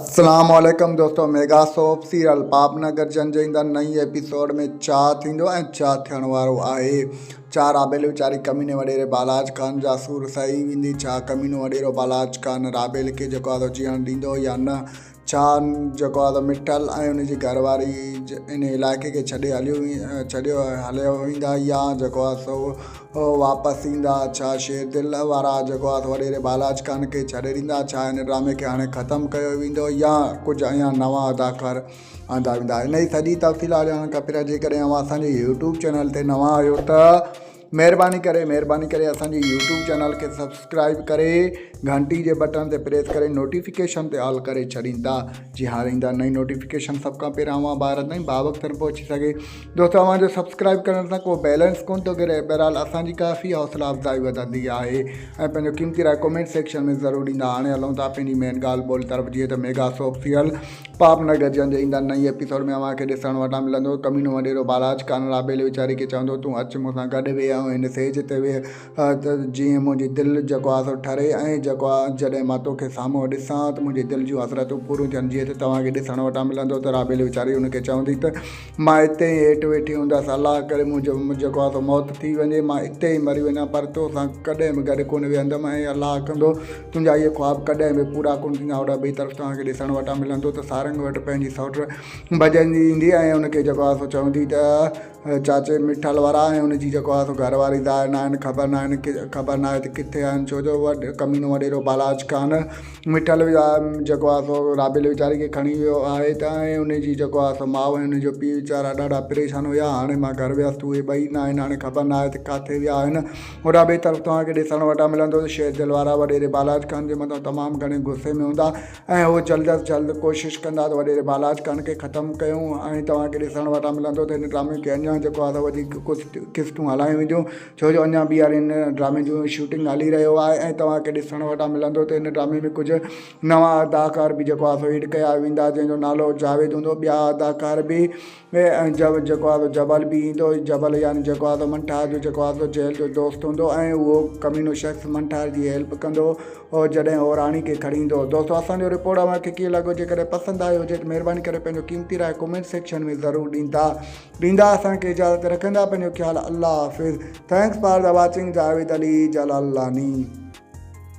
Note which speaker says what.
Speaker 1: अस्सलाम वालेकुम दोस्तों। मेगा सोप सीरियल पापनगर जंजईंदा नई एपिसोड में छा थींदो ऐं छा थियण वारो आहे। छा राबेल वीचारी कमीने वॾेरे बालाज खान जा सूर सही वेंदी? छा कमीनो वॾेरो बालाज खान राबेल खे जेको आहे जीअण ॾींदो या न? छा जेको आहे मिठल ऐं उनजी घरवारी इन इलाइक़े खे छॾियो हलियो वेंदा या जेको आहे सो वापसि ईंदा? छा शेर दिल वारा जेको आहे वॾेरे बालाज खान खे छॾे ॾींदा? छा हिन ड्रामे खे हाणे ख़तमु कयो वेंदो या कुझु अञा नवां अदाकार आंदा वेंदा? इन जी सॼी तफ़सीलात ॼाणण खां पहिरियों जेकॾहिं अव्हां असांजे यूट्यूब चैनल ते नवां आहियो त महिरबानी करे असांजे यूट्यूब चैनल खे सब्सक्राइब करे घंटी जे बटन ते प्रेस करे नोटिफिकेशन ते ऑल करे छॾींदा जी हाणे ईंदा नई नोटिफिकेशन सभु खां पहिरियों अव्हां ॿार ताईं बावक़्तु पहुची सघे। दोस्तों अव्हांजो सब्सक्राइब करण सां को बैलेंस कोन थो गिरे, बहरहाल असांजी काफ़ी हौसला अफ़ज़ाई वधंदी आहे ऐं पंहिंजो क़ीमती राय कमेंट सेक्शन में ज़रूरु ॾींदा। हाणे हलूं था पंहिंजी मेन ॻाल्हि ॿोल तरफ़। जीअं त मेगा सोप सीरियल पापनगर जंजईंदा नई एपिसोड में अव्हांखे ॾिसणु वटां मिलंदो कमीनो वॾेरो बालाज खान राबेल वीचारी खे चवंदो तूं अचु मूंसां गॾु वेह ऐं हिन सेज ते वेह त जीअं मुंहिंजी दिलि जेको आहे सो ठरे ऐं जेको आहे जॾहिं मां तोखे साम्हूं ॾिसां त मुंहिंजी दिलि जूं हसरतूं पूरियूं थियनि। जीअं त तव्हांखे ॾिसणु वटां मिलंदो त राबेल वीचारी हुनखे चवंदी त मां हिते ई हेठि वेठी हूंदसि, अलाह करे मुंहिंजो जेको आहे सो मौत थी वञे, मां हिते ई मरी वञा, पर तोसां कॾहिं बि गॾु कोन वेहंदमि ऐं अलाह कंदो तुंहिंजा इहे ख़्वाब कॾहिं बि पूरा कोन थींदा। ओॾा ॿिए तरफ़ तव्हांखे ॾिसणु वटां मिलंदो त सारंग वटि पंहिंजी सौट भॼंदी ईंदी ऐं हुनखे जेको आहे सो चवंदी त चाचे मिठल वारा ऐं हुनजी जेको आहे सो घरवारी ज़ाहिर न आहिनि, ख़बर न आहे त किथे आहिनि, छो जो कमीनो वॾेरो बालाज खान मिठल जेको आहे सो राबेल वीचारी खे खणी वियो आहे त ऐं उनजी जेको आहे सो माउ ऐं उनजो पीउ वीचारा ॾाढा परेशान हुया। हाणे मां घर वियसि उहे ॿई न आहिनि, हाणे ख़बर न आहे त किथे विया आहिनि। होॾा ॿिए तरफ़ तव्हांखे ॾिसणु वटां मिलंदो त शेर दिल वारा वॾेरे बालाज खान जे मथां तमामु घणे गुस्से में हूंदा ऐं उहो जल्द अज़ जल्द कोशिशि कंदा त वॾेरे बालाज खान खे ख़तमु कयूं। ऐं तव्हांखे ॾिसणु वटां मिलंदो त हिन ड्रामे खे अञा जेको आहे वधीक कुझु क़िस्तूं हलायूं वेंदियूं, छो जो अञा ॿीहर हिन ड्रामे जो शूटिंग हली रहियो आहे ऐं तव्हांखे ॾिसणु वटां मिलंदो त हिन ड्रामे में कुझु नवां अदाकार बि जेको आहे सो एड कया वेंदा जंहिंजो नालो जावेद हूंदो। ॿिया अदाकार बि ऐं जेको आहे जबल बि ईंदो, जबल यानी जेको आहे मंठार जो जेको आहे जेल जो दोस्त हूंदो ऐं उहो कमीनो शख़्स मंठार जी हेल्प कंदो और जॾहिं उहो राणी खे खणी ईंदो। दोस्तों असांजो रिपोर्ट अव्हांखे कीअं लॻो? जेकॾहिं पसंदि आयो हुजे त महिरबानी करे पंहिंजो क़ीमती राय कमेंट सेक्शन में ज़रूरु ॾींदा। असांखे इजाज़त रखंदा। पंहिंजो ख़्यालु। अल्लाह हाफ़िज़। Thanks for the watching. Javed Ali जलालानी।